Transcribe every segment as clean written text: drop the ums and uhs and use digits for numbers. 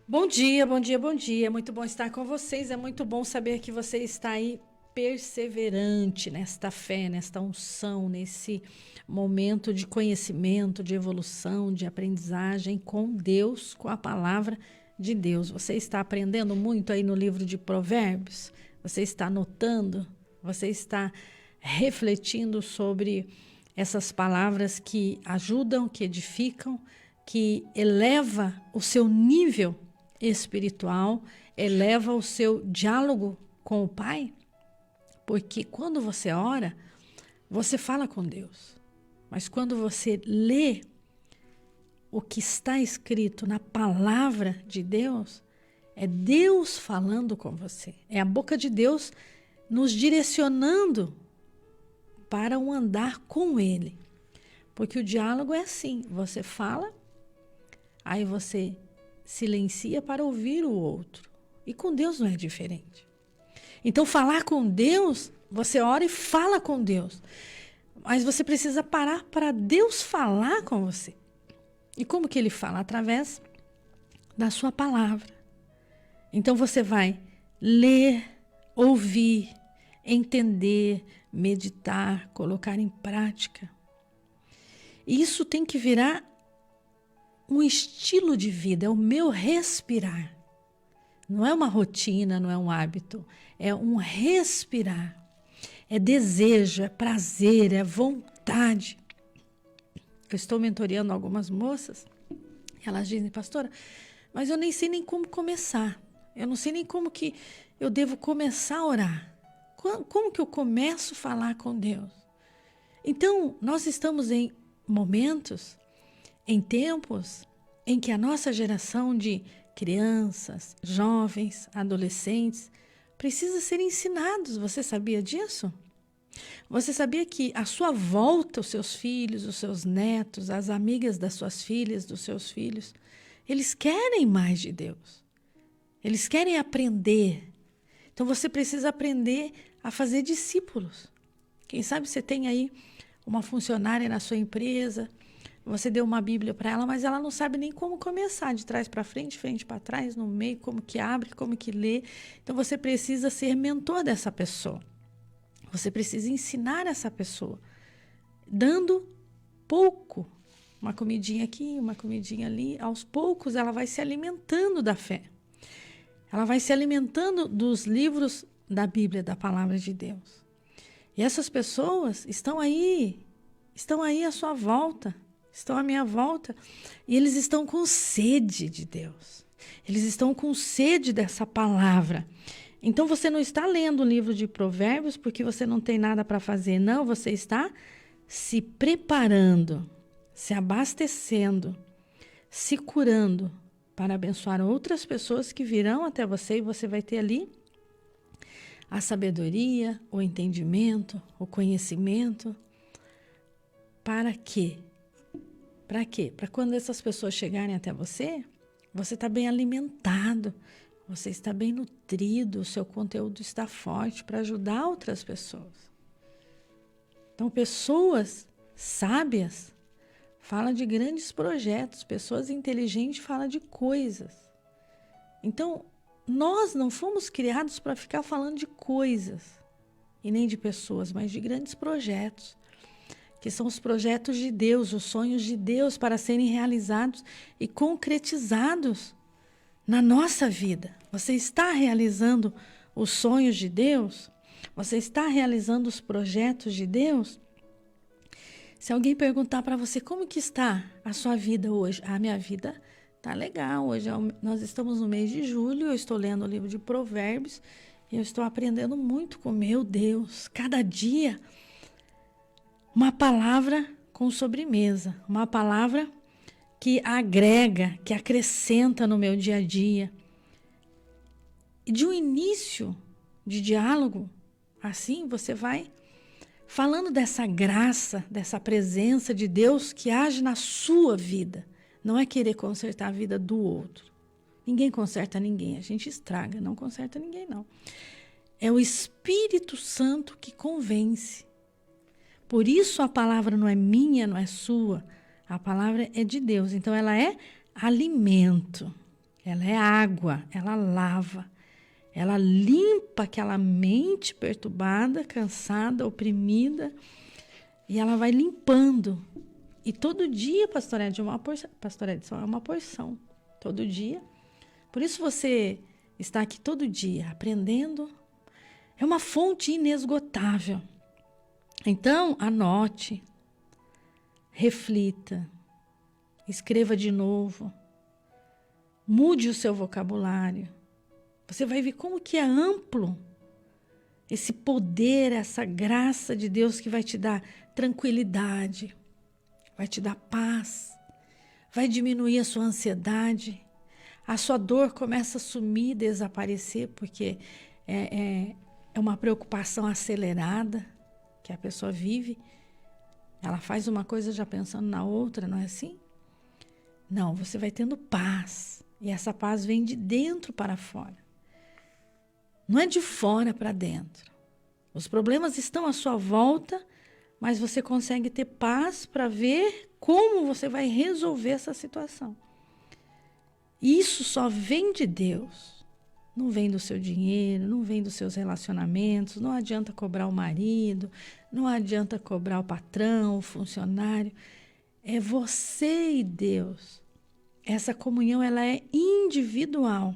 Bom dia, bom dia, bom dia. Muito bom estar com vocês. É muito bom saber que você está aí perseverante nesta fé, nesta unção, nesse momento de conhecimento, de evolução, de aprendizagem com Deus, com a palavra de Deus. Você está aprendendo muito aí no livro de Provérbios? Você está anotando? Você está refletindo sobre essas palavras que ajudam, que edificam, que eleva o seu nível espiritual, eleva o seu diálogo com o Pai? Porque quando você ora, você fala com Deus. Mas quando você lê o que está escrito na palavra de Deus, é Deus falando com você. É a boca de Deus nos direcionando para um andar com Ele. Porque o diálogo é assim, você fala, aí você silencia para ouvir o outro. E com Deus não é diferente. Então, falar com Deus, você ora e fala com Deus. Mas você precisa parar para Deus falar com você. E como que Ele fala? Através da sua palavra. Então, você vai ler, ouvir, entender, meditar, colocar em prática. E isso tem que virar um estilo de vida, é o meu respirar. Não é uma rotina, não é um hábito, é um respirar. É desejo, é prazer, é vontade. Eu estou mentoreando algumas moças, elas dizem, pastora, mas eu nem sei nem como começar. Eu não sei nem como que eu devo começar a orar. Como que eu começo a falar com Deus? Então, nós estamos em momentos, em tempos em que a nossa geração de crianças, jovens, adolescentes precisa ser ensinados. Você sabia disso? Você sabia que à sua volta, os seus filhos, os seus netos, as amigas das suas filhas, dos seus filhos, eles querem mais de Deus. Eles querem aprender. Então você precisa aprender a fazer discípulos. Quem sabe você tem aí uma funcionária na sua empresa, você deu uma Bíblia para ela, mas ela não sabe nem como começar, de trás para frente, frente para trás, no meio, como que abre, como que lê. Então você precisa ser mentor dessa pessoa. Você precisa ensinar essa pessoa, dando pouco, uma comidinha aqui, uma comidinha ali. Aos poucos ela vai se alimentando da fé. Ela vai se alimentando dos livros da Bíblia, da palavra de Deus. E essas pessoas estão aí à sua volta. Estão à minha volta e eles estão com sede de Deus. Eles estão com sede dessa palavra. Então você não está lendo o livro de Provérbios porque você não tem nada para fazer. Não, você está se preparando, se abastecendo, se curando para abençoar outras pessoas que virão até você e você vai ter ali a sabedoria, o entendimento, o conhecimento. Para quê? Para quê? Para quando essas pessoas chegarem até você, você está bem alimentado, você está bem nutrido, o seu conteúdo está forte para ajudar outras pessoas. Então, pessoas sábias falam de grandes projetos, pessoas inteligentes falam de coisas. Então, nós não fomos criados para ficar falando de coisas, e nem de pessoas, mas de grandes projetos, que são os projetos de Deus, os sonhos de Deus para serem realizados e concretizados na nossa vida. Você está realizando os sonhos de Deus? Você está realizando os projetos de Deus? Se alguém perguntar para você como que está a sua vida hoje, a minha vida está legal. Hoje nós estamos no mês de julho, eu estou lendo o livro de Provérbios e eu estou aprendendo muito com meu Deus. Cada dia uma palavra com sobremesa, uma palavra que agrega, que acrescenta no meu dia a dia. E de um início de diálogo, assim você vai falando dessa graça, dessa presença de Deus que age na sua vida. Não é querer consertar a vida do outro. Ninguém conserta ninguém, a gente estraga, não conserta ninguém não. É o Espírito Santo que convence. Por isso a palavra não é minha, não é sua. A palavra é de Deus. Então ela é alimento. ela é água, ela lava, ela limpa aquela mente perturbada, cansada, oprimida, e ela vai limpando. E todo dia, Pastor Edson, é uma porção. Todo dia. Por isso você está aqui todo dia, aprendendo. É uma fonte inesgotável. Então, anote, reflita, escreva de novo, mude o seu vocabulário. Você vai ver como que é amplo esse poder, essa graça de Deus que vai te dar tranquilidade, vai te dar paz, vai diminuir a sua ansiedade, a sua dor começa a sumir, desaparecer, porque é uma preocupação acelerada que a pessoa vive. Ela faz uma coisa já pensando na outra, não é assim? Não, você vai tendo paz, e essa paz vem de dentro para fora. Não é de fora para dentro. Os problemas estão à sua volta, mas você consegue ter paz para ver como você vai resolver essa situação. Isso só vem de Deus. Não vem do seu dinheiro, não vem dos seus relacionamentos, não adianta cobrar o marido, não adianta cobrar o patrão, o funcionário. É você e Deus. Essa comunhão, ela é individual.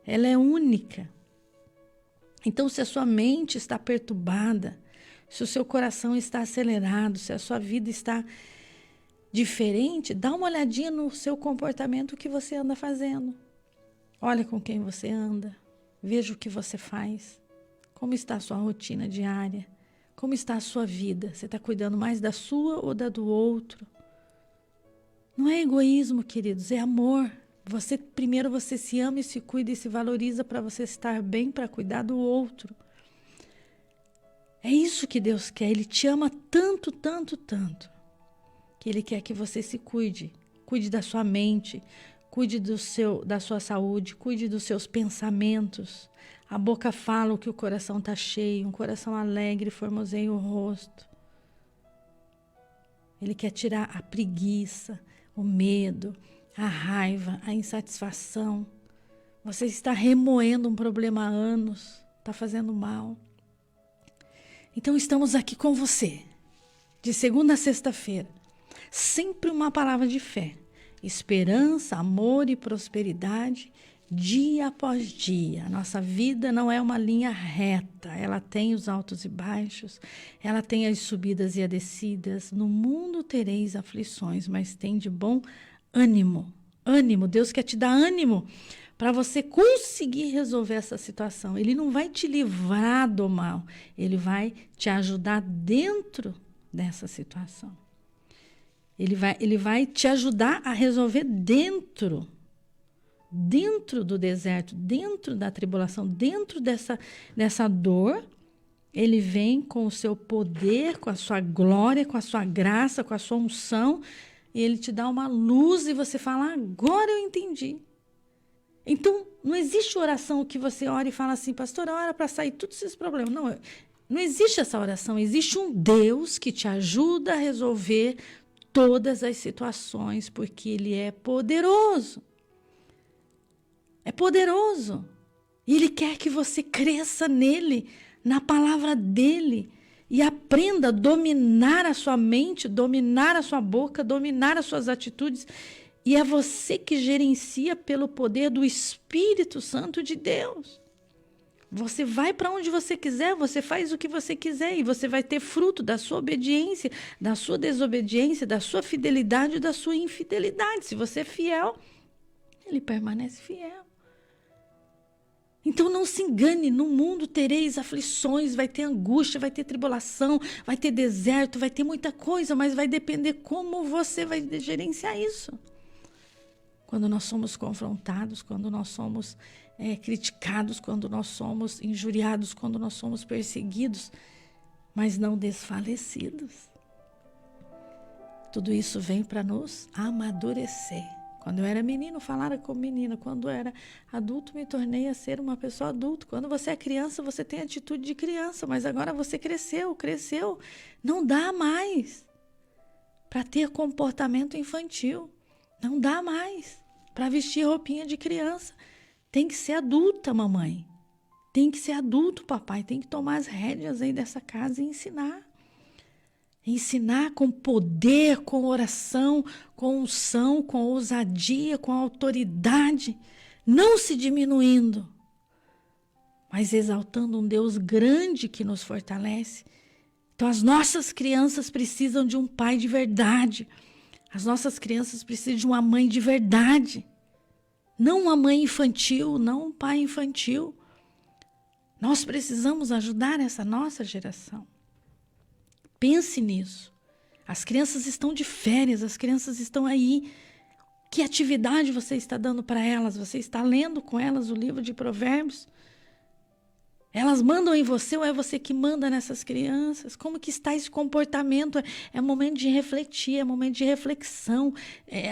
Ela é única. Então, se a sua mente está perturbada, se o seu coração está acelerado, se a sua vida está diferente, dá uma olhadinha no seu comportamento, o que você anda fazendo. Olha com quem você anda, veja o que você faz, como está a sua rotina diária, como está a sua vida. Você está cuidando mais da sua ou da do outro? Não é egoísmo, queridos, é amor. Primeiro você se ama e se cuida e se valoriza para você estar bem, para cuidar do outro. É isso que Deus quer. Ele te ama tanto, tanto, tanto, que Ele quer que você se cuide. Cuide da sua mente, cuide da sua saúde, cuide dos seus pensamentos. A boca fala o que o coração está cheio, um coração alegre formoseia o rosto. Ele quer tirar a preguiça, o medo, a raiva, a insatisfação. Você está remoendo um problema há anos, está fazendo mal. Então estamos aqui com você, de segunda a sexta-feira. Sempre uma palavra de fé, esperança, amor e prosperidade, dia após dia. A nossa vida não é uma linha reta, ela tem os altos e baixos, ela tem as subidas e as descidas. No mundo tereis aflições, mas tem de bom ânimo. Ânimo, Deus quer te dar ânimo para você conseguir resolver essa situação. Ele não vai te livrar do mal, ele vai te ajudar dentro dessa situação. Ele vai te ajudar a resolver dentro do deserto, dentro da tribulação, dentro dessa dor. Ele vem com o seu poder, com a sua glória, com a sua graça, com a sua unção, e ele te dá uma luz e você fala, agora eu entendi. Então, não existe oração que você ora e fala assim, pastor, ora para sair todos esses problemas. Não existe essa oração. Existe um Deus que te ajuda a resolver todas as situações, porque Ele é poderoso. É poderoso. E Ele quer que você cresça nele, na palavra dEle, e aprenda a dominar a sua mente, dominar a sua boca, dominar as suas atitudes. E é você que gerencia pelo poder do Espírito Santo de Deus. Você vai para onde você quiser, você faz o que você quiser e você vai ter fruto da sua obediência, da sua desobediência, da sua fidelidade e da sua infidelidade. Se você é fiel, Ele permanece fiel. Então não se engane, no mundo tereis aflições, vai ter angústia, vai ter tribulação, vai ter deserto, vai ter muita coisa, mas vai depender como você vai gerenciar isso. Quando nós somos confrontados, quando nós somos criticados, quando nós somos injuriados, quando nós somos perseguidos, mas não desfalecidos. Tudo isso vem para nos amadurecer. Quando eu era menino, falaram como menina. Quando eu era adulto, me tornei a ser uma pessoa adulta. Quando você é criança, você tem atitude de criança, mas agora você cresceu. Não dá mais para ter comportamento infantil. Não dá mais. para vestir roupinha de criança. Tem que ser adulta, mamãe. Tem que ser adulto, papai. Tem que tomar as rédeas aí dessa casa e ensinar. Ensinar com poder, com oração, com unção, com ousadia, com autoridade. Não se diminuindo, mas exaltando um Deus grande que nos fortalece. Então, as nossas crianças precisam de um pai de verdade. As nossas crianças precisam de uma mãe de verdade. Não uma mãe infantil, não um pai infantil. Nós precisamos ajudar essa nossa geração. Pense nisso. As crianças estão de férias, as crianças estão aí. Que atividade você está dando para elas? Você está lendo com elas o livro de Provérbios? Elas mandam em você ou é você que manda nessas crianças? Como que está esse comportamento? É momento de refletir, é momento de reflexão.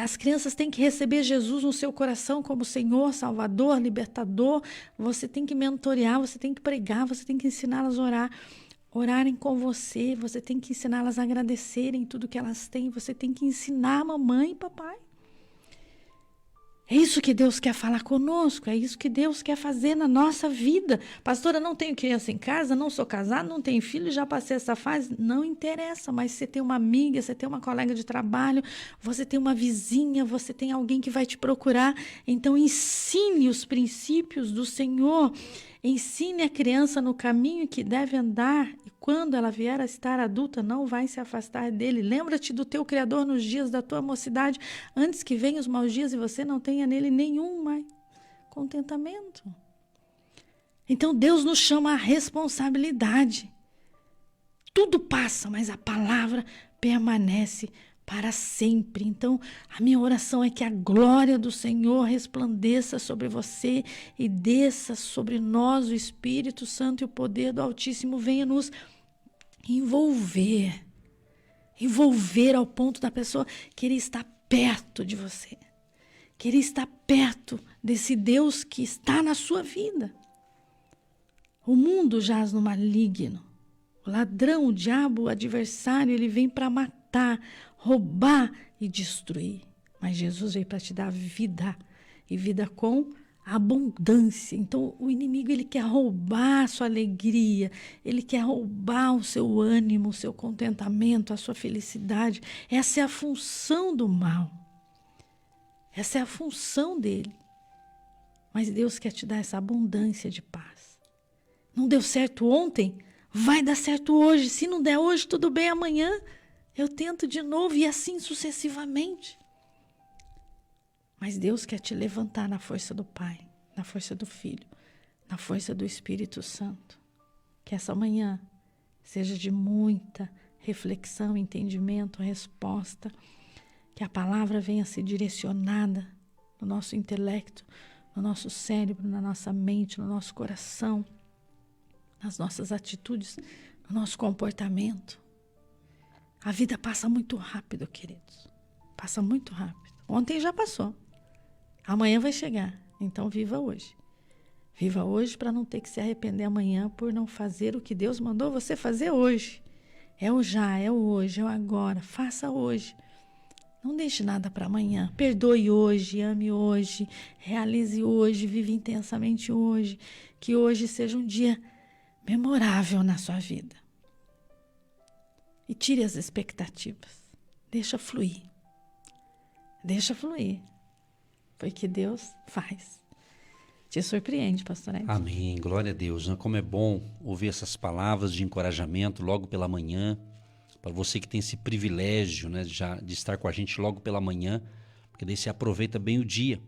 As crianças têm que receber Jesus no seu coração como Senhor, Salvador, Libertador. Você tem que mentorear, você tem que pregar, você tem que ensiná-las a orar. Orarem com você, você tem que ensiná-las a agradecerem tudo que elas têm. Você tem que ensinar a mamãe e papai. É isso que Deus quer falar conosco, é isso que Deus quer fazer na nossa vida. Pastora, não tenho criança em casa, não sou casada, não tenho filho, já passei essa fase. Não interessa, mas você tem uma amiga, você tem uma colega de trabalho, você tem uma vizinha, você tem alguém que vai te procurar. Então ensine os princípios do Senhor, ensine a criança no caminho que deve andar. E quando ela vier a estar adulta, não vai se afastar dele. Lembra-te do teu Criador nos dias da tua mocidade, antes que venham os maus dias e você não tenha nele nenhum mais contentamento. Então Deus nos chama à responsabilidade. Tudo passa, mas a palavra permanece para sempre. Então, a minha oração é que a glória do Senhor resplandeça sobre você e desça sobre nós o Espírito Santo e o poder do Altíssimo venha nos envolver ao ponto da pessoa querer estar perto de você, querer estar perto desse Deus que está na sua vida. O mundo jaz no maligno. O ladrão, o diabo, o adversário, ele vem para matar, roubar e destruir. Mas Jesus veio para te dar vida, e vida com abundância. Então o inimigo, ele quer roubar a sua alegria, ele quer roubar o seu ânimo, o seu contentamento, a sua felicidade. Essa é a função do mal. Essa é a função dele. Mas Deus quer te dar essa abundância de paz. Não deu certo ontem? Vai dar certo hoje. Se não der hoje, tudo bem, amanhã eu tento de novo e assim sucessivamente. Mas Deus quer te levantar na força do Pai, na força do Filho, na força do Espírito Santo. Que essa manhã seja de muita reflexão, entendimento, resposta. Que a palavra venha a ser direcionada no nosso intelecto, no nosso cérebro, na nossa mente, no nosso coração, nas nossas atitudes, no nosso comportamento. A vida passa muito rápido, queridos. Passa muito rápido. Ontem já passou. Amanhã vai chegar. Então viva hoje. Viva hoje para não ter que se arrepender amanhã por não fazer o que Deus mandou você fazer hoje. É o já, é o hoje, é o agora. Faça hoje. Não deixe nada para amanhã. Perdoe hoje, ame hoje, realize hoje, vive intensamente hoje. Que hoje seja um dia memorável na sua vida. E tire as expectativas. Deixa fluir. Deixa fluir. Porque Deus faz. Te surpreende, pastor Edson. Amém. Glória a Deus. Como é bom ouvir essas palavras de encorajamento logo pela manhã. Para você que tem esse privilégio, né, de estar com a gente logo pela manhã. Porque daí você aproveita bem o dia.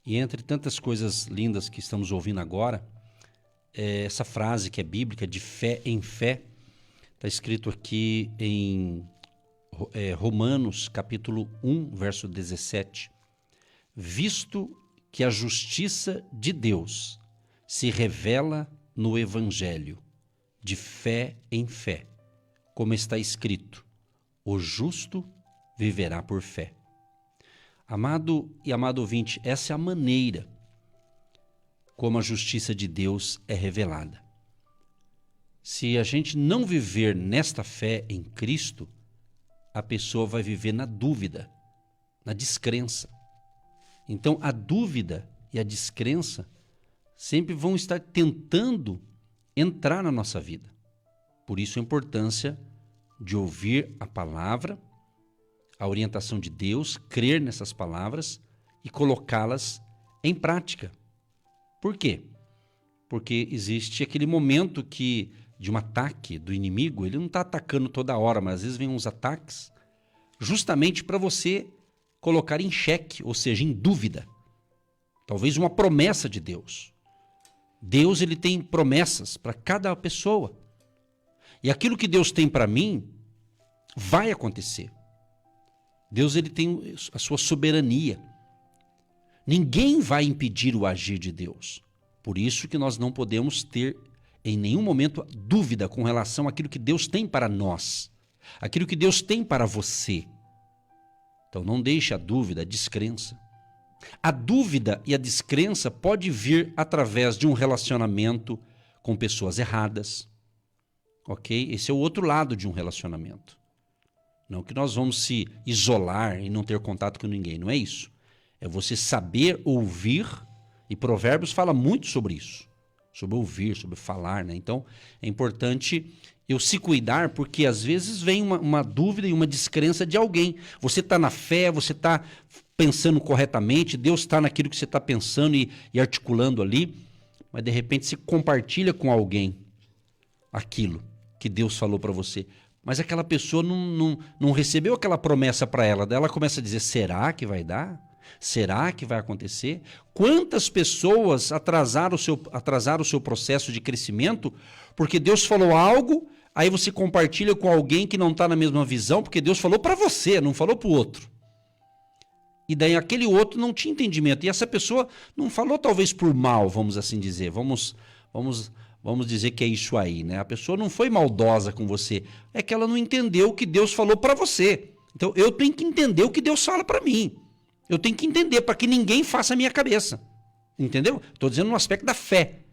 E entre tantas coisas lindas que estamos ouvindo agora, essa frase que é bíblica, de fé em fé, está escrito aqui em Romanos, capítulo 1, verso 17. Visto que a justiça de Deus se revela no Evangelho, de fé em fé, como está escrito, o justo viverá por fé. Amado e amado ouvinte, essa é a maneira como a justiça de Deus é revelada. Se a gente não viver nesta fé em Cristo, a pessoa vai viver na dúvida, na descrença. Então, a dúvida e a descrença sempre vão estar tentando entrar na nossa vida. Por isso a importância de ouvir a palavra, a orientação de Deus, crer nessas palavras e colocá-las em prática. Por quê? Porque existe aquele momento de um ataque do inimigo, ele não está atacando toda hora, mas às vezes vem uns ataques justamente para você colocar em xeque, ou seja, em dúvida. Talvez uma promessa de Deus. Deus, ele tem promessas para cada pessoa. E aquilo que Deus tem para mim vai acontecer. Deus, ele tem a sua soberania. Ninguém vai impedir o agir de Deus. Por isso que nós não podemos ter em nenhum momento dúvida com relação àquilo que Deus tem para nós, aquilo que Deus tem para você. Então não deixe a dúvida, a descrença. A dúvida e a descrença pode vir através de um relacionamento com pessoas erradas, ok? Esse é o outro lado de um relacionamento. Não que nós vamos se isolar e não ter contato com ninguém, não é isso. É você saber ouvir, e Provérbios fala muito sobre isso, sobre ouvir, sobre falar, né? Então é importante eu se cuidar, porque às vezes vem uma dúvida e uma descrença de alguém. Você está na fé, você está pensando corretamente, Deus está naquilo que você está pensando e articulando ali, mas de repente você compartilha com alguém aquilo que Deus falou para você. Mas aquela pessoa não recebeu aquela promessa para ela. Daí ela começa a dizer, será que vai dar? Será que vai acontecer? Quantas pessoas atrasaram o seu processo de crescimento porque Deus falou algo, aí você compartilha com alguém que não está na mesma visão, porque Deus falou para você, não falou para o outro. E daí aquele outro não tinha entendimento. E essa pessoa não falou talvez por mal, vamos assim dizer. Vamos dizer que é isso aí, né? A pessoa não foi maldosa com você. É que ela não entendeu o que Deus falou para você. Então eu tenho que entender o que Deus fala para mim. Eu tenho que entender para que ninguém faça a minha cabeça. Entendeu? Estou dizendo no aspecto da fé.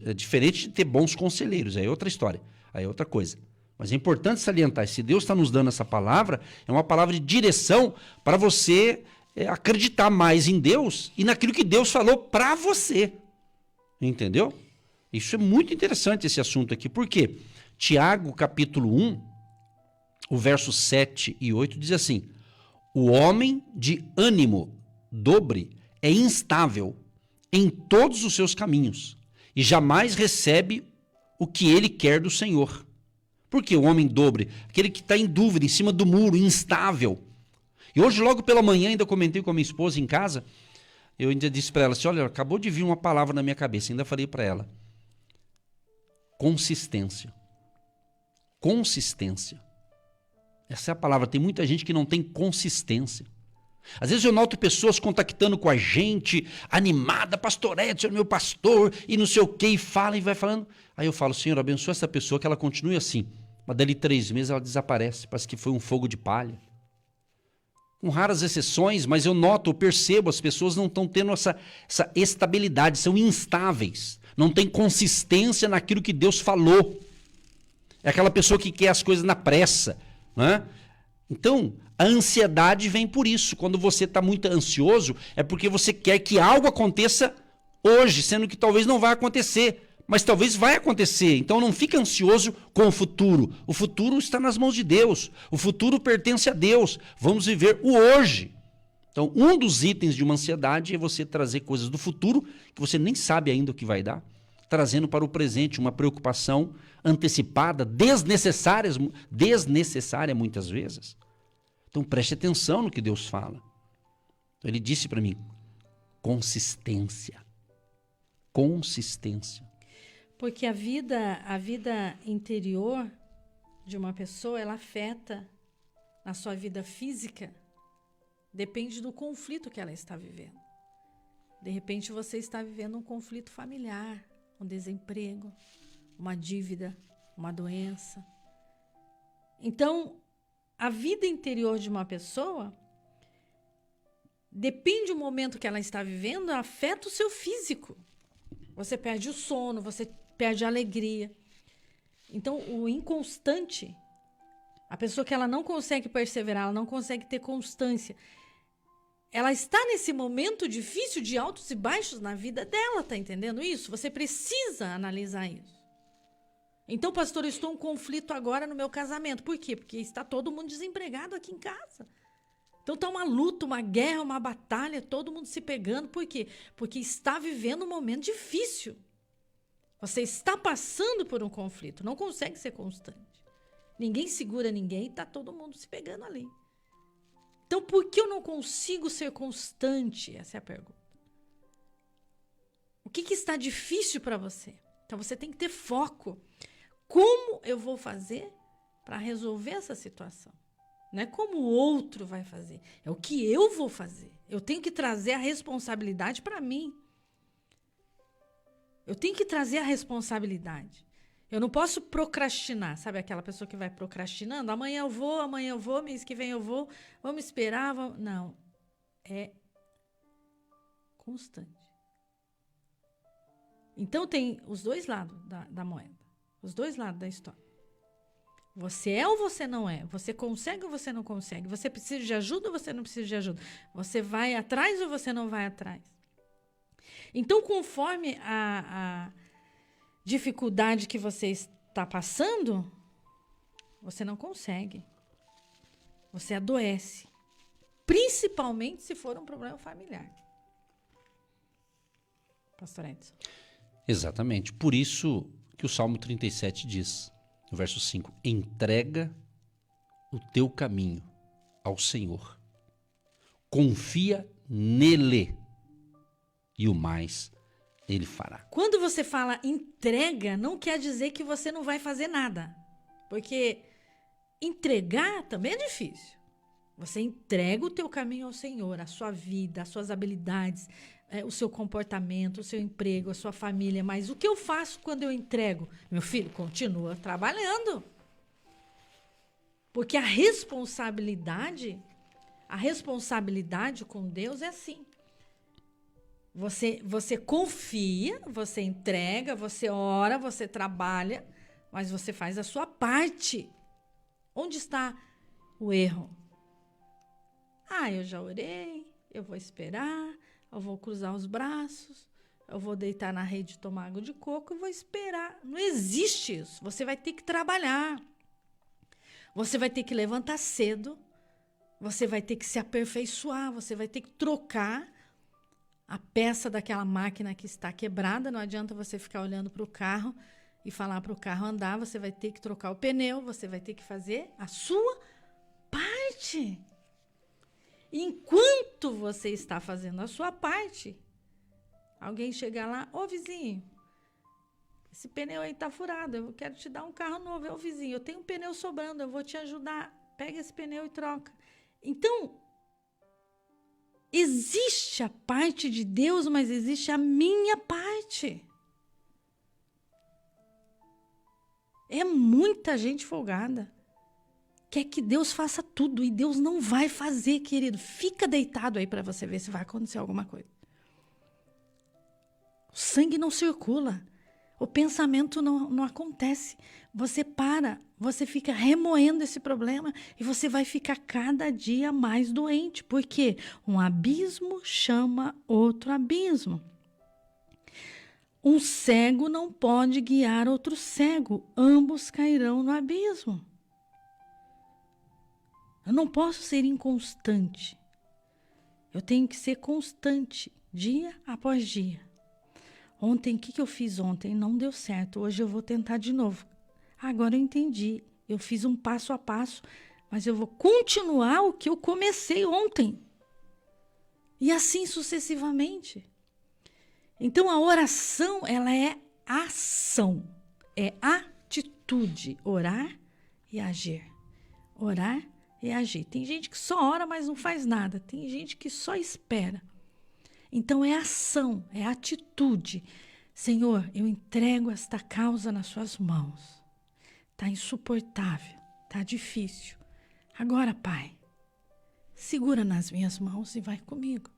É diferente de ter bons conselheiros. Aí é outra história. Aí é outra coisa. Mas é importante salientar, se Deus está nos dando essa palavra, é uma palavra de direção para você acreditar mais em Deus e naquilo que Deus falou para você. Entendeu? Isso é muito interessante, esse assunto aqui. Por quê? Tiago, capítulo 1, o verso 7 e 8 diz assim: o homem de ânimo dobre é instável em todos os seus caminhos e jamais recebe o que ele quer do Senhor. Por que o homem dobre? Aquele que está em dúvida, em cima do muro, instável. E hoje, logo pela manhã, ainda comentei com a minha esposa em casa, eu ainda disse para ela assim, olha, acabou de vir uma palavra na minha cabeça, ainda falei para ela. Consistência. Consistência. Essa é a palavra. Tem muita gente que não tem consistência. Às vezes eu noto pessoas contactando com a gente, animada, pastor Edson, meu pastor, e não sei o que, e fala e vai falando. Aí eu falo, Senhor, abençoa essa pessoa, que ela continue assim. Mas dali 3 meses ela desaparece, parece que foi um fogo de palha. Com raras exceções, mas eu noto, eu percebo, as pessoas não estão tendo essa estabilidade, são instáveis, não tem consistência naquilo que Deus falou. É aquela pessoa que quer as coisas na pressa, né? Então, a ansiedade vem por isso. Quando você está muito ansioso, é porque você quer que algo aconteça hoje, sendo que talvez não vai acontecer, mas talvez vai acontecer. Então não fica ansioso com o futuro. O futuro está nas mãos de Deus. O futuro pertence a Deus. Vamos viver o hoje. Então, um dos itens de uma ansiedade é você trazer coisas do futuro que você nem sabe ainda o que vai dar, trazendo para o presente uma preocupação antecipada, desnecessária muitas vezes. Então preste atenção no que Deus fala. Então, ele disse para mim, consistência. Consistência. Porque a vida interior de uma pessoa, ela afeta na sua vida física, depende do conflito que ela está vivendo. De repente você está vivendo um conflito familiar, um desemprego, uma dívida, uma doença. Então, a vida interior de uma pessoa, depende do momento que ela está vivendo, afeta o seu físico. Você perde o sono, você perde a alegria. Então, o ela está nesse momento difícil de altos e baixos na vida dela, tá entendendo isso? Você precisa analisar isso. Então, pastor, eu estou em conflito agora no meu casamento. Por quê? Porque está todo mundo desempregado aqui em casa. Então está uma luta, uma guerra, uma batalha, todo mundo se pegando. Por quê? Porque está vivendo um momento difícil. Você está passando por um conflito, não consegue ser constante. Ninguém segura ninguém e está todo mundo se pegando ali. Então, por que eu não consigo ser constante? Essa é a pergunta. O que está difícil para você? Então, você tem que ter foco. Como eu vou fazer para resolver essa situação? Não é como o outro vai fazer, é o que eu vou fazer. Eu tenho que trazer a responsabilidade para mim. Eu tenho que trazer a responsabilidade. Eu não posso procrastinar, sabe aquela pessoa que vai procrastinando? Amanhã eu vou, mês que vem eu vou, vamos esperar. Vamos... Não, é constante. Então tem os dois lados da moeda, os dois lados da história. Você é ou você não é? Você consegue ou você não consegue? Você precisa de ajuda ou você não precisa de ajuda? Você vai atrás ou você não vai atrás? Então, conforme a dificuldade que você está passando, você não consegue. Você adoece. Principalmente se for um problema familiar. Pastor Edson. Exatamente. Por isso que o Salmo 37 diz, no verso 5, entrega o teu caminho ao Senhor. Confia nele e o mais ele fará. Quando você fala entrega, não quer dizer que você não vai fazer nada. Porque entregar também é difícil. Você entrega o teu caminho ao Senhor, a sua vida, as suas habilidades, o seu comportamento, o seu emprego, a sua família. Mas o que eu faço quando eu entrego? Meu filho, continua trabalhando. Porque a responsabilidade com Deus é assim. Você confia, você entrega, você ora, você trabalha, mas você faz a sua parte. Onde está o erro? Eu já orei, eu vou esperar, eu vou cruzar os braços, eu vou deitar na rede e tomar água de coco e vou esperar. Não existe isso. Você vai ter que trabalhar. Você vai ter que levantar cedo. Você vai ter que se aperfeiçoar. Você vai ter que trocar a peça daquela máquina que está quebrada. Não adianta você ficar olhando para o carro e falar para o carro andar. Você vai ter que trocar o pneu. Você vai ter que fazer a sua parte. Enquanto você está fazendo a sua parte, alguém chega lá, ô vizinho, esse pneu aí tá furado, eu quero te dar um carro novo. Ô vizinho, eu tenho um pneu sobrando, eu vou te ajudar. Pega esse pneu e troca. Então, existe a parte de Deus, mas existe a minha parte. É muita gente folgada. Quer que Deus faça tudo e Deus não vai fazer, querido. Fica deitado aí para você ver se vai acontecer alguma coisa. O sangue não circula. O pensamento não acontece. Você para, você fica remoendo esse problema e você vai ficar cada dia mais doente. Por quê? Um abismo chama outro abismo. Um cego não pode guiar outro cego. Ambos cairão no abismo. Eu não posso ser inconstante. Eu tenho que ser constante, dia após dia. Ontem, o que eu fiz ontem? Não deu certo. Hoje eu vou tentar de novo. Agora eu entendi. Eu fiz um passo a passo, mas eu vou continuar o que eu comecei ontem. E assim sucessivamente. Então, a oração, ela é ação. É atitude. Orar e agir. Orar e agir. Tem gente que só ora, mas não faz nada. Tem gente que só espera. Então é ação, é atitude. Senhor, eu entrego esta causa nas suas mãos. Está insuportável, está difícil. Agora, Pai, segura nas minhas mãos e vai comigo.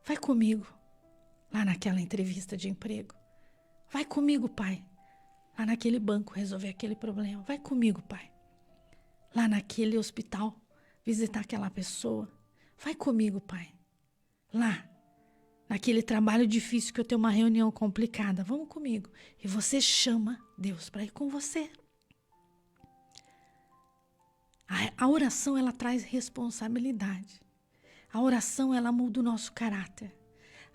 Vai comigo lá naquela entrevista de emprego. Vai comigo, Pai, lá naquele banco resolver aquele problema. Vai comigo, Pai. Lá naquele hospital, visitar aquela pessoa. Vai comigo, Pai. Lá, naquele trabalho difícil que eu tenho uma reunião complicada. Vamos comigo. E você chama Deus para ir com você. A oração, ela traz responsabilidade. A oração, ela muda o nosso caráter.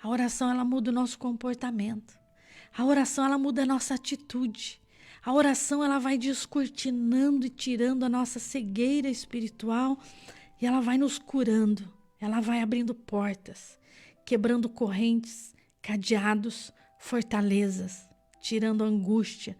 A oração, ela muda o nosso comportamento. A oração, ela muda a nossa atitude. A oração, ela vai descortinando e tirando a nossa cegueira espiritual e ela vai nos curando. Ela vai abrindo portas, quebrando correntes, cadeados, fortalezas, tirando a angústia.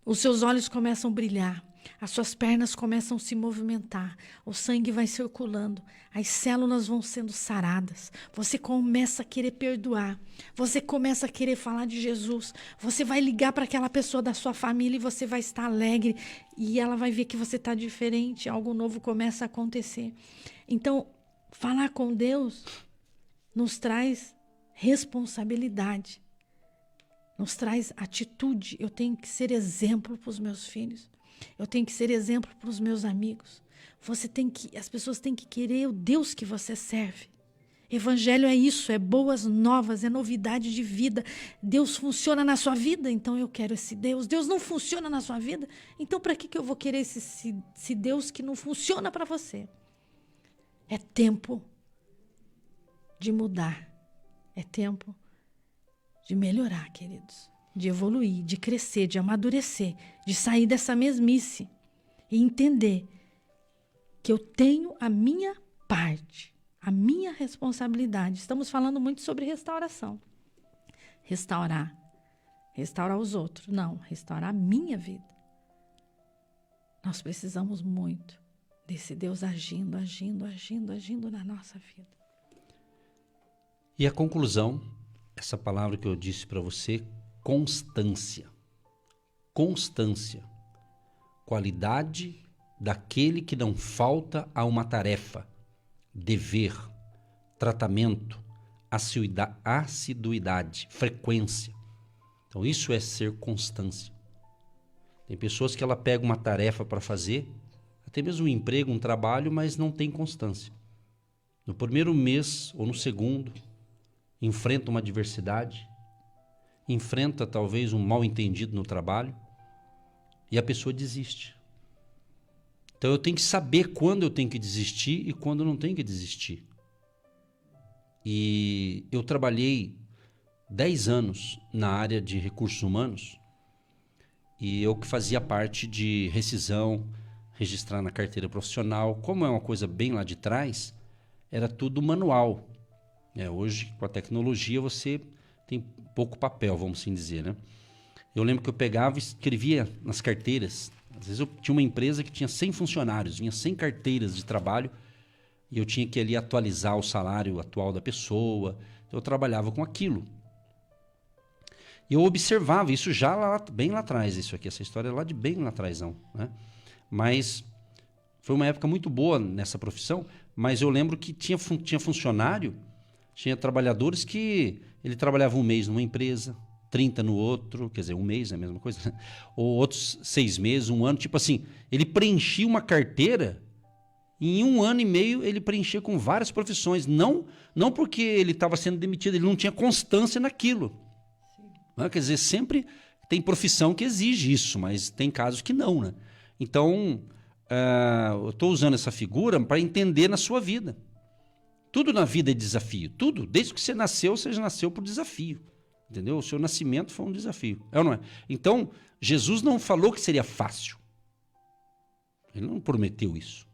Os seus olhos começam a brilhar. As suas pernas começam a se movimentar, o sangue vai circulando, as células vão sendo saradas, você começa a querer perdoar, você começa a querer falar de Jesus, você vai ligar para aquela pessoa da sua família e você vai estar alegre e ela vai ver que você está diferente, algo novo começa a acontecer. Então, falar com Deus nos traz responsabilidade, nos traz atitude. Eu tenho que ser exemplo para os meus filhos. Eu tenho que ser exemplo para os meus amigos. As pessoas têm que querer o Deus que você serve. Evangelho é isso, é boas novas, é novidade de vida. Deus funciona na sua vida, então eu quero esse Deus. Deus não funciona na sua vida, então para que eu vou querer esse Deus que não funciona para você? É tempo de mudar. É tempo de melhorar, queridos. De evoluir, de crescer, de amadurecer, de sair dessa mesmice e entender que eu tenho a minha parte, a minha responsabilidade. Estamos falando muito sobre restauração. Restaurar os outros. Não, restaurar a minha vida. Nós precisamos muito desse Deus agindo na nossa vida. E a conclusão, essa palavra que eu disse para você, constância. Constância. Qualidade daquele que não falta a uma tarefa, dever, tratamento, assiduidade, frequência. Então isso é ser constância. Tem pessoas que ela pega uma tarefa para fazer, até mesmo um emprego, um trabalho, mas não tem constância. No primeiro mês ou no segundo, enfrenta uma adversidade, enfrenta talvez um mal-entendido no trabalho e a pessoa desiste. Então eu tenho que saber quando eu tenho que desistir e quando eu não tenho que desistir. E eu trabalhei 10 anos na área de recursos humanos e eu que fazia parte de rescisão, registrar na carteira profissional. Como é uma coisa bem lá de trás, era tudo manual. Hoje, com a tecnologia, você tem pouco papel, vamos assim dizer, né? Eu lembro que eu pegava e escrevia nas carteiras. Às vezes eu tinha uma empresa que tinha 100 funcionários, vinha 100 carteiras de trabalho e eu tinha que ali atualizar o salário atual da pessoa. Então, eu trabalhava com aquilo. E eu observava isso já bem lá atrás, essa história é lá de bem lá atrás, não, né? Mas foi uma época muito boa nessa profissão, mas eu lembro que tinha funcionário, tinha trabalhadores que ele trabalhava um mês numa empresa, 30 no outro, quer dizer, um mês é a mesma coisa, né? Ou outros 6 meses, um ano, tipo assim, ele preenchia uma carteira e em 1 ano e meio ele preenchia com várias profissões, não porque ele estava sendo demitido, ele não tinha constância naquilo. Quer dizer, sempre tem profissão que exige isso, mas tem casos que não, né? Então, eu estou usando essa figura para entender na sua vida. Tudo na vida é desafio. Tudo. Desde que você já nasceu por desafio. Entendeu? O seu nascimento foi um desafio. É ou não é? Então, Jesus não falou que seria fácil. Ele não prometeu isso.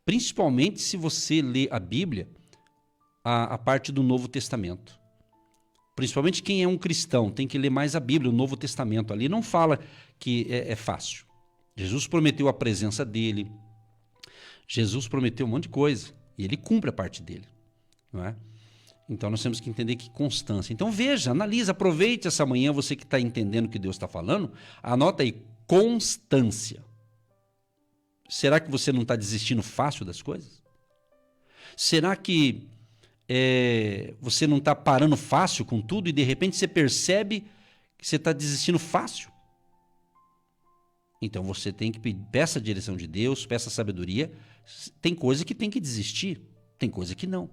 Principalmente se você lê a Bíblia, a parte do Novo Testamento. Principalmente quem é um cristão tem que ler mais a Bíblia, o Novo Testamento. Ali não fala que é fácil. Jesus prometeu a presença dele. Jesus prometeu um monte de coisa. E ele cumpre a parte dele. Não é? Então nós temos que entender que constância. Então veja, analisa, aproveite essa manhã, você que está entendendo o que Deus está falando, anota aí, constância. Será que você não está desistindo fácil das coisas? Será que você não está parando fácil com tudo e de repente você percebe que você está desistindo fácil? Então você tem que peça a direção de Deus, peça sabedoria. Tem coisa que tem que desistir. Tem coisa que não.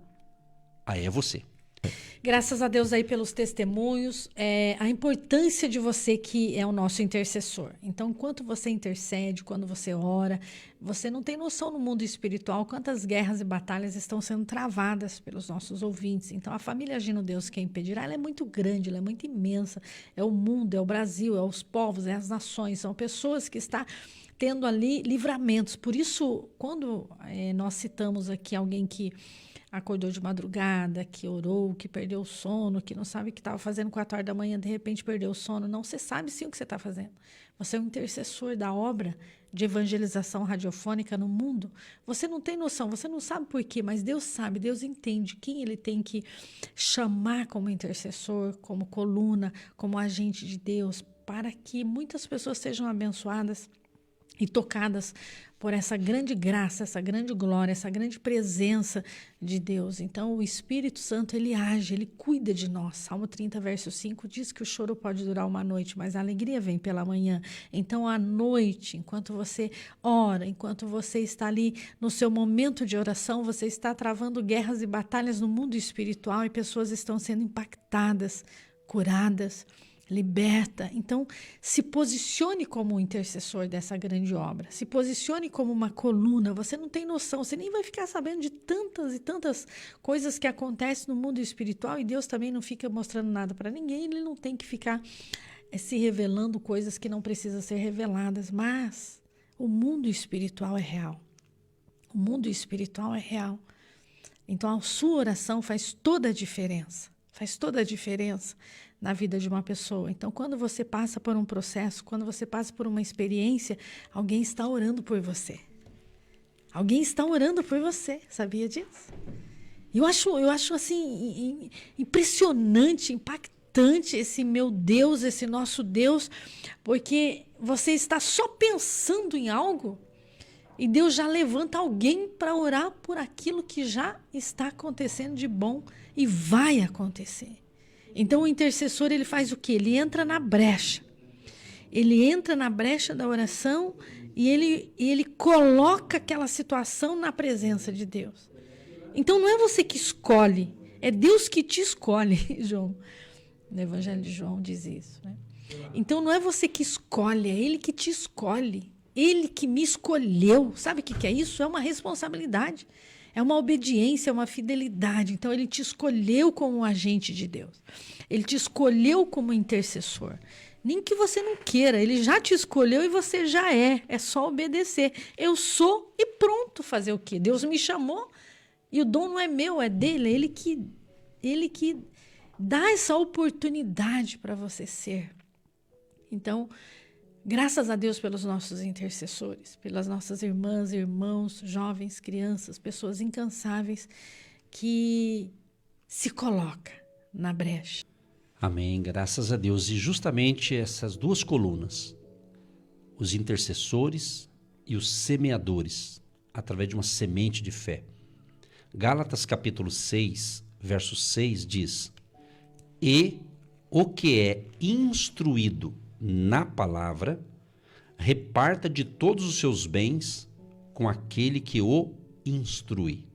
Aí é você. Graças a Deus aí pelos testemunhos, a importância de você que é o nosso intercessor. Então, enquanto você intercede, quando você ora, você não tem noção no mundo espiritual quantas guerras e batalhas estão sendo travadas pelos nossos ouvintes. Então, a família Agindo Deus Quem Impedirá, ela é muito grande, ela é muito imensa. É o mundo, é o Brasil, é os povos, é as nações, são pessoas que estão tendo ali livramentos. Por isso, quando nós citamos aqui alguém que acordou de madrugada, que orou, que perdeu o sono, que não sabe o que estava fazendo 4 horas da manhã, de repente perdeu o sono. Não, você sabe sim o que você está fazendo. Você é um intercessor da obra de evangelização radiofônica no mundo. Você não tem noção, você não sabe por quê, mas Deus sabe, Deus entende quem Ele tem que chamar como intercessor, como coluna, como agente de Deus, para que muitas pessoas sejam abençoadas e tocadas por essa grande graça, essa grande glória, essa grande presença de Deus. Então, o Espírito Santo, ele age, ele cuida de nós. Salmo 30, verso 5, diz que o choro pode durar uma noite, mas a alegria vem pela manhã. Então, à noite, enquanto você ora, enquanto você está ali no seu momento de oração, você está travando guerras e batalhas no mundo espiritual e pessoas estão sendo impactadas, curadas, liberta. Então, se posicione como um intercessor dessa grande obra. Se posicione como uma coluna. Você não tem noção, você nem vai ficar sabendo de tantas e tantas coisas que acontecem no mundo espiritual, e Deus também não fica mostrando nada para ninguém, ele não tem que ficar se revelando coisas que não precisam ser reveladas, mas o mundo espiritual é real. O mundo espiritual é real. Então, a sua oração faz toda a diferença. Faz toda a diferença na vida de uma pessoa. Então, quando você passa por um processo, quando você passa por uma experiência, alguém está orando por você. Alguém está orando por você, sabia disso? Eu acho assim, impressionante, impactante esse meu Deus, esse nosso Deus, porque você está só pensando em algo e Deus já levanta alguém para orar por aquilo que já está acontecendo de bom e vai acontecer. Então, o intercessor, ele faz o quê? Ele entra na brecha. Ele entra na brecha da oração e ele coloca aquela situação na presença de Deus. Então, não é você que escolhe, é Deus que te escolhe, João. No Evangelho de João diz isso, né? Então, não é você que escolhe, é Ele que te escolhe. Ele que me escolheu. Sabe o que é isso? É uma responsabilidade. É uma obediência, é uma fidelidade. Então, ele te escolheu como um agente de Deus. Ele te escolheu como intercessor. Nem que você não queira, ele já te escolheu e você já é. É só obedecer. Eu sou e pronto. Fazer o quê? Deus me chamou e o dom não é meu, é dele. Ele que dá essa oportunidade para você ser. Então, graças a Deus pelos nossos intercessores, pelas nossas irmãs, irmãos, jovens, crianças, pessoas incansáveis que se colocam na brecha. Amém, graças a Deus. E justamente essas duas colunas, os intercessores e os semeadores, através de uma semente de fé. Gálatas capítulo 6, verso 6 diz: E o que é instruído na palavra, reparta de todos os seus bens com aquele que o instrui.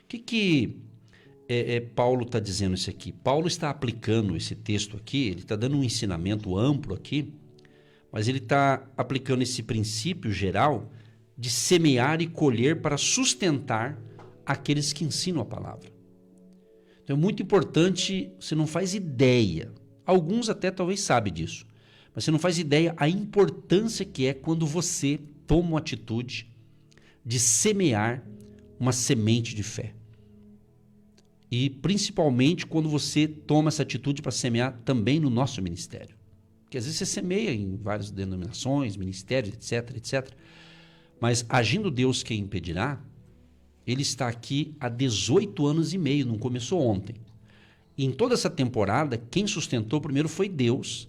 O que Paulo está dizendo isso aqui? Paulo está aplicando esse texto aqui, ele está dando um ensinamento amplo aqui, mas ele está aplicando esse princípio geral de semear e colher para sustentar aqueles que ensinam a palavra. Então é muito importante, você não faz ideia, alguns até talvez sabem disso, mas você não faz ideia a importância que é quando você toma uma atitude de semear uma semente de fé. E principalmente quando você toma essa atitude para semear também no nosso ministério. Porque às vezes você semeia em várias denominações, ministérios, etc, etc. Mas Agindo Deus Quem Impedirá, ele está aqui há 18 anos e meio, não começou ontem. E em toda essa temporada, quem sustentou primeiro foi Deus,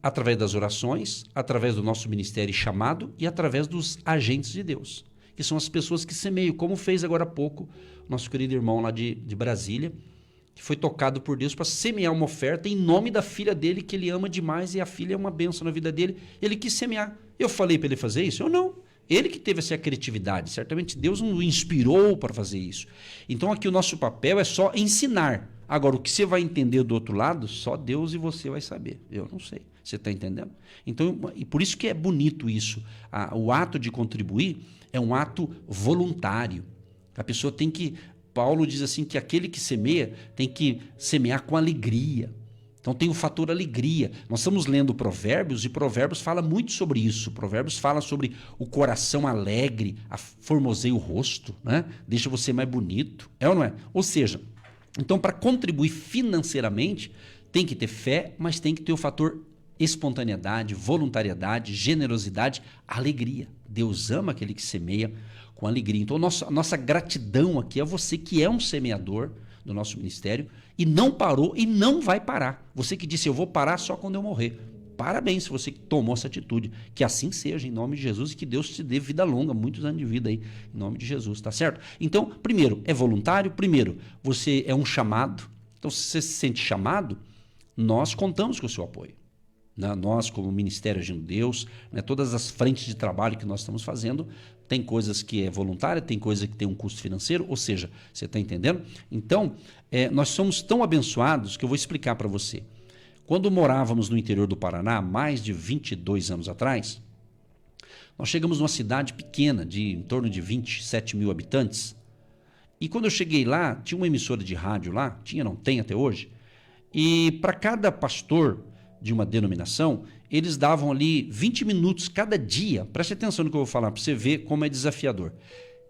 através das orações, através do nosso ministério chamado e através dos agentes de Deus, que são as pessoas que semeiam, como fez agora há pouco o nosso querido irmão lá de Brasília, que foi tocado por Deus para semear uma oferta em nome da filha dele, que ele ama demais, e a filha é uma bênção na vida dele. Ele quis semear. Eu falei para ele fazer isso? Eu não. Ele que teve essa criatividade. Certamente Deus não o inspirou para fazer isso. Então aqui o nosso papel é só ensinar. Agora, o que você vai entender do outro lado, só Deus e você vai saber. Eu não sei. Você está entendendo? Então, e por isso que é bonito isso. O ato de contribuir é um ato voluntário. A pessoa tem que... Paulo diz assim que aquele que semeia tem que semear com alegria. Então tem o fator alegria. Nós estamos lendo Provérbios e Provérbios fala muito sobre isso. Provérbios fala sobre o coração alegre, formoseia o rosto, né? Deixa você mais bonito. É ou não é? Ou seja, então para contribuir financeiramente tem que ter fé, mas tem que ter o fator espontaneidade, voluntariedade, generosidade, alegria. Deus ama aquele que semeia com alegria. Então a nossa gratidão aqui é você que é um semeador do nosso ministério e não parou e não vai parar. Você que disse, eu vou parar só quando eu morrer. Parabéns se você que tomou essa atitude. Que assim seja, em nome de Jesus, e que Deus te dê vida longa, muitos anos de vida aí, em nome de Jesus, tá certo? Então, primeiro, é voluntário. Primeiro, você é um chamado. Então, se você se sente chamado, nós contamos com o seu apoio. Nós, como Ministério Agindo Deus, todas as frentes de trabalho que nós estamos fazendo, tem coisas que é voluntária, tem coisa que tem um custo financeiro, ou seja, você está entendendo? Então, nós somos tão abençoados que eu vou explicar para você. Quando morávamos no interior do Paraná, mais de 22 anos atrás, nós chegamos numa cidade pequena, de em torno de 27 mil habitantes, e quando eu cheguei lá, tinha uma emissora de rádio lá, tem até hoje, e para cada pastor de uma denominação, eles davam ali 20 minutos cada dia. Preste atenção no que eu vou falar para você ver como é desafiador.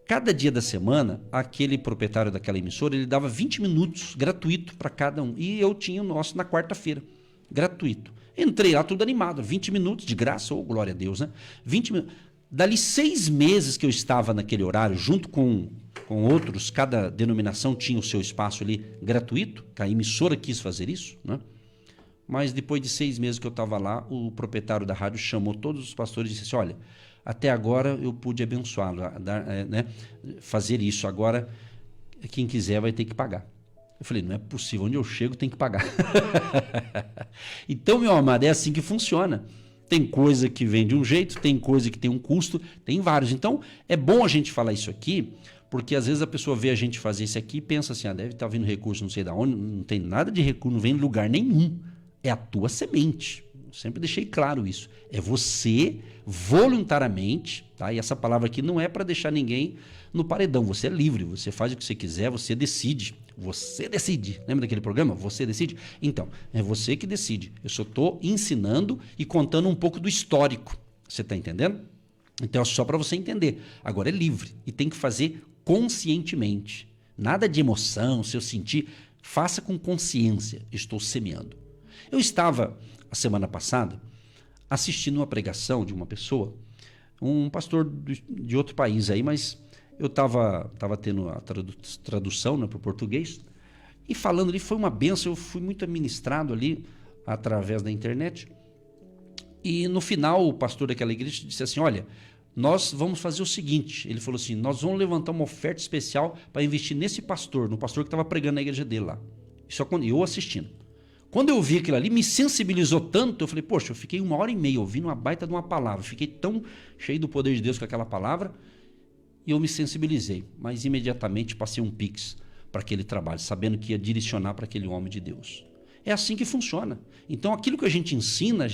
Cada dia da semana, aquele proprietário daquela emissora, ele dava 20 minutos gratuito para cada um. E eu tinha o nosso na quarta-feira, gratuito. Entrei lá tudo animado, 20 minutos de graça, glória a Deus, né? 20 minutos. Dali 6 meses que eu estava naquele horário, junto com outros, cada denominação tinha o seu espaço ali gratuito, a emissora quis fazer isso, né? Mas depois de 6 meses que eu estava lá, o proprietário da rádio chamou todos os pastores e disse assim, olha, até agora eu pude abençoá-lo, fazer isso, agora quem quiser vai ter que pagar. Eu falei, não é possível, onde eu chego tem que pagar. Então, meu amado, é assim que funciona. Tem coisa que vem de um jeito, tem coisa que tem um custo, tem vários. Então, é bom a gente falar isso aqui, porque às vezes a pessoa vê a gente fazer isso aqui e pensa assim, deve estar vindo recurso não sei de onde, não tem nada de recurso, não vem em lugar nenhum. É a tua semente. Sempre deixei claro isso. É você voluntariamente, tá? E essa palavra aqui não é para deixar ninguém no paredão. Você é livre, você faz o que você quiser, você decide. Você decide. Lembra daquele programa? Você decide? Então, é você que decide. Eu só estou ensinando e contando um pouco do histórico. Você está entendendo? Então é só para você entender. Agora é livre e tem que fazer conscientemente. Nada de emoção, se eu sentir. Faça com consciência. Estou semeando. Eu estava, a semana passada, assistindo uma pregação de uma pessoa, um pastor de outro país aí, mas eu estava tendo a tradução, né, para o português, e falando ali, foi uma benção, eu fui muito ministrado ali através da internet, e no final o pastor daquela igreja disse assim, olha, nós vamos fazer o seguinte, ele falou assim, nós vamos levantar uma oferta especial para investir nesse pastor, no pastor que estava pregando na igreja dele lá, isso eu assistindo. Quando eu vi aquilo ali, me sensibilizou tanto, eu falei, poxa, eu fiquei 1h30 ouvindo uma baita de uma palavra, fiquei tão cheio do poder de Deus com aquela palavra, e eu me sensibilizei, mas imediatamente passei um pix para aquele trabalho, sabendo que ia direcionar para aquele homem de Deus. É assim que funciona. Então, aquilo que a gente ensina, a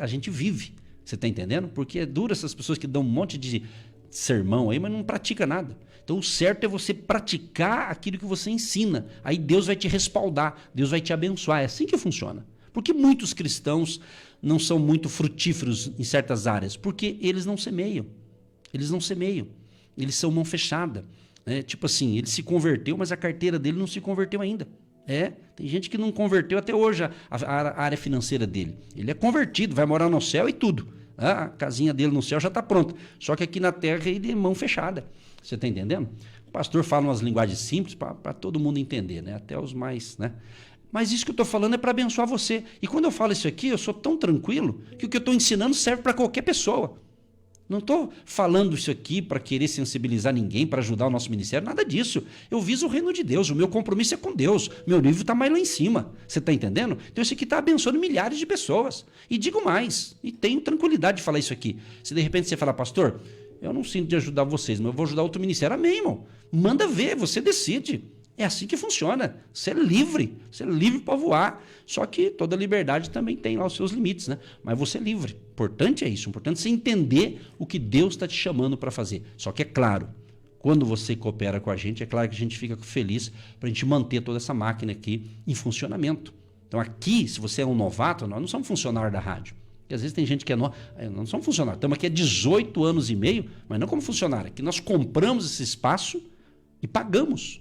gente vive. Você está entendendo? Porque é duro essas pessoas que dão um monte de sermão aí, mas não pratica nada. Então, o certo é você praticar aquilo que você ensina. Aí Deus vai te respaldar, Deus vai te abençoar. É assim que funciona. Porque muitos cristãos não são muito frutíferos em certas áreas? Porque eles não semeiam. Eles não semeiam. Eles são mão fechada. Tipo assim, ele se converteu, mas a carteira dele não se converteu ainda. Tem gente que não converteu até hoje a área financeira dele. Ele é convertido, vai morar no céu e tudo. A casinha dele no céu já está pronta. Só que aqui na terra ele é mão fechada. Você está entendendo? O pastor fala umas linguagens simples para todo mundo entender, né? Até os mais, né? Mas isso que eu estou falando é para abençoar você. E quando eu falo isso aqui, eu sou tão tranquilo que o que eu estou ensinando serve para qualquer pessoa. Não estou falando isso aqui para querer sensibilizar ninguém, para ajudar o nosso ministério, nada disso. Eu viso o reino de Deus, o meu compromisso é com Deus, meu nível está mais lá em cima. Você está entendendo? Então isso aqui está abençoando milhares de pessoas. E digo mais, e tenho tranquilidade de falar isso aqui. Se de repente você falar, pastor, eu não sinto de ajudar vocês, mas eu vou ajudar outro ministério. Amém, irmão. Manda ver, você decide. É assim que funciona. Você é livre para voar. Só que toda liberdade também tem lá os seus limites, né? Mas você é livre. O importante é isso. O importante é você entender o que Deus está te chamando para fazer. Só que é claro, quando você coopera com a gente, é claro que a gente fica feliz para a gente manter toda essa máquina aqui em funcionamento. Então aqui, se você é um novato, nós não somos funcionários da rádio. Porque às vezes tem gente que é nós não somos funcionários. Estamos aqui há 18 anos e meio, mas não como funcionário. Aqui nós compramos esse espaço e pagamos.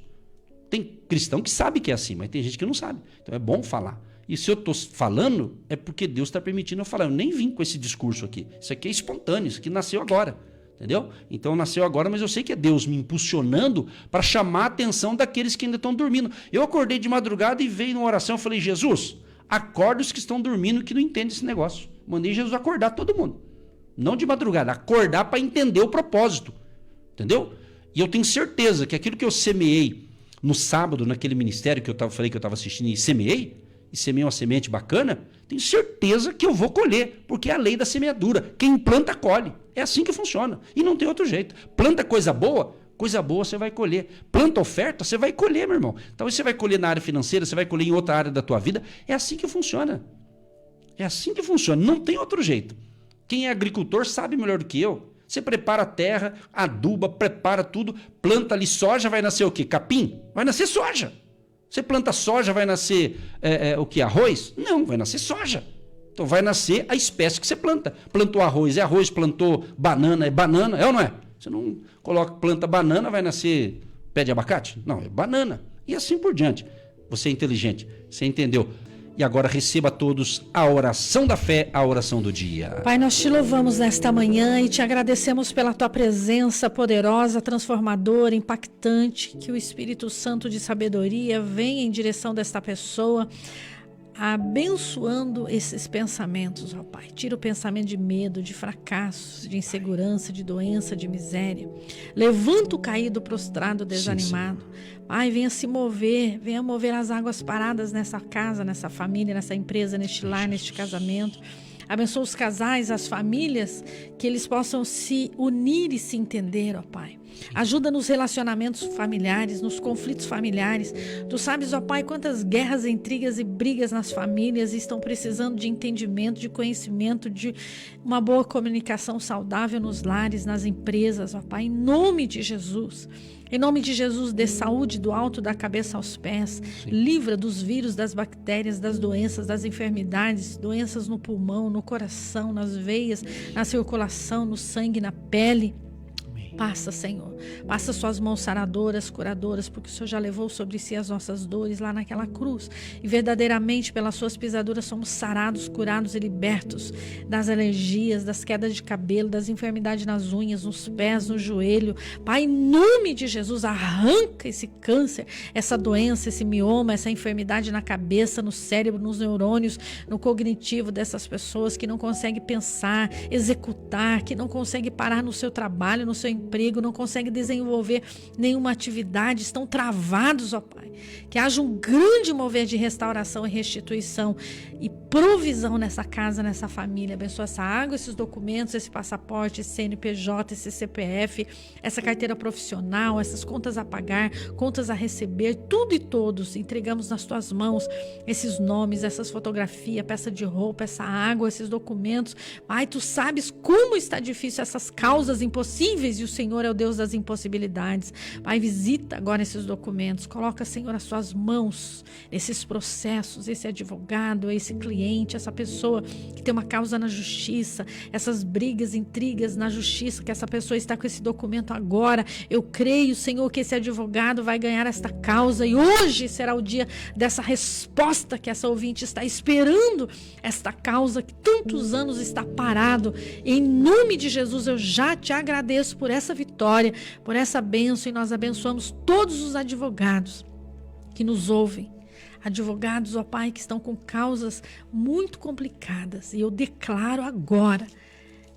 Tem cristão que sabe que é assim, mas tem gente que não sabe. Então é bom falar. E se eu estou falando, é porque Deus está permitindo eu falar. Eu nem vim com esse discurso aqui. Isso aqui é espontâneo, isso aqui nasceu agora. Entendeu? Então nasceu agora, mas eu sei que é Deus me impulsionando para chamar a atenção daqueles que ainda estão dormindo. Eu acordei de madrugada e veio numa oração, eu falei, Jesus, acorda os que estão dormindo que não entendem esse negócio. Mandei Jesus acordar todo mundo. Não de madrugada, acordar para entender o propósito. Entendeu? E eu tenho certeza que aquilo que eu semeei no sábado, naquele ministério que falei que eu estava assistindo e semeei uma semente bacana, tenho certeza que eu vou colher, porque é a lei da semeadura. Quem planta, colhe. É assim que funciona. E não tem outro jeito. Planta coisa boa você vai colher. Planta oferta, você vai colher, meu irmão. Talvez você vai colher na área financeira, você vai colher em outra área da tua vida. É assim que funciona. É assim que funciona. Não tem outro jeito. Quem é agricultor sabe melhor do que eu. Você prepara a terra, aduba, prepara tudo, planta ali soja, vai nascer o quê? Capim? Vai nascer soja. Você planta soja, vai nascer o quê? Arroz? Não, vai nascer soja. Então vai nascer a espécie que você planta. Plantou arroz, é arroz, plantou banana, é banana, é ou não é? Você não planta banana, vai nascer pé de abacate? Não, é banana. E assim por diante. Você é inteligente, você entendeu. E agora receba todos a oração da fé, a oração do dia. Pai, nós te louvamos nesta manhã e te agradecemos pela tua presença poderosa, transformadora, impactante, que o Espírito Santo de sabedoria venha em direção desta pessoa, abençoando esses pensamentos, ó Pai. Tira o pensamento de medo, de fracasso, de insegurança, de doença, de miséria. Levanta o caído, prostrado, desanimado. Sim. Pai, venha se mover, venha mover as águas paradas nessa casa, nessa família, nessa empresa, neste lar, neste casamento. Abençoa os casais, as famílias, que eles possam se unir e se entender, ó Pai. Ajuda nos relacionamentos familiares, nos conflitos familiares. Tu sabes, ó Pai, quantas guerras, intrigas e brigas nas famílias estão precisando de entendimento, de conhecimento, de uma boa comunicação saudável nos lares, nas empresas, ó Pai, em nome de Jesus. Em nome de Jesus, dê saúde do alto da cabeça aos pés. Sim. Livra dos vírus, das bactérias, das doenças, das enfermidades, doenças no pulmão, no coração, nas veias, na circulação, no sangue, na pele. Passa, Senhor, passa suas mãos saradoras, curadoras, porque o Senhor já levou sobre si as nossas dores lá naquela cruz. E verdadeiramente, pelas suas pisaduras, somos sarados, curados e libertos das alergias, das quedas de cabelo, das enfermidades nas unhas, nos pés, no joelho. Pai, em nome de Jesus, arranca esse câncer, essa doença, esse mioma, essa enfermidade na cabeça, no cérebro, nos neurônios, no cognitivo dessas pessoas que não conseguem pensar, executar, que não conseguem parar no seu trabalho, no seu emprego, não conseguem desenvolver nenhuma atividade, estão travados, ó Pai. Que haja um grande mover de restauração e restituição e provisão nessa casa, nessa família. Abençoa essa água, esses documentos, esse passaporte, esse CNPJ, esse CPF, essa carteira profissional, essas contas a pagar, contas a receber, tudo e todos. Entregamos nas tuas mãos esses nomes, essas fotografias, peça de roupa, essa água, esses documentos. Pai, tu sabes como está difícil essas causas impossíveis e o Senhor é o Deus das impossibilidades. Pai, visita agora esses documentos, coloca, Senhor, as suas mãos nesses processos, esse advogado, esse cliente, essa pessoa que tem uma causa na justiça, essas brigas, intrigas na justiça, que essa pessoa está com esse documento agora. Eu creio, Senhor, que esse advogado vai ganhar esta causa e hoje será o dia dessa resposta que essa ouvinte está esperando, esta causa que tantos anos está parado. Em nome de Jesus, eu já te agradeço por essa vitória, por essa bênção, e nós abençoamos todos os advogados que nos ouvem, advogados, ó Pai, que estão com causas muito complicadas, e eu declaro agora,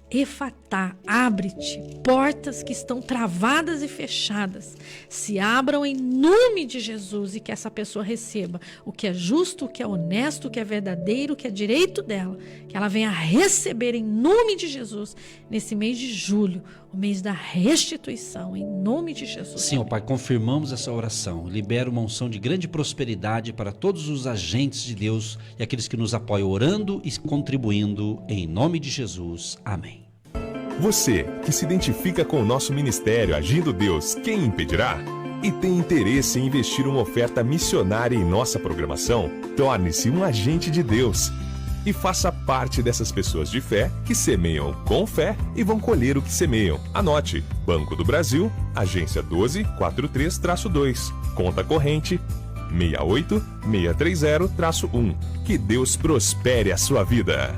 Efatá, abre-te, portas que estão travadas e fechadas, se abram em nome de Jesus, e que essa pessoa receba o que é justo, o que é honesto, o que é verdadeiro, o que é direito dela, que ela venha receber em nome de Jesus, nesse mês de julho, o o mês da restituição, em nome de Jesus. Sim, ó Pai, confirmamos essa oração. Libera uma unção de grande prosperidade para todos os agentes de Deus e aqueles que nos apoiam orando e contribuindo, em nome de Jesus. Amém. Você que se identifica com o nosso ministério Agindo Deus, quem impedirá? E tem interesse em investir uma oferta missionária em nossa programação? Torne-se um agente de Deus e faça parte dessas pessoas de fé que semeiam com fé e vão colher o que semeiam. Anote: Banco do Brasil, agência 1243-2, conta corrente 68630-1. Que Deus prospere a sua vida.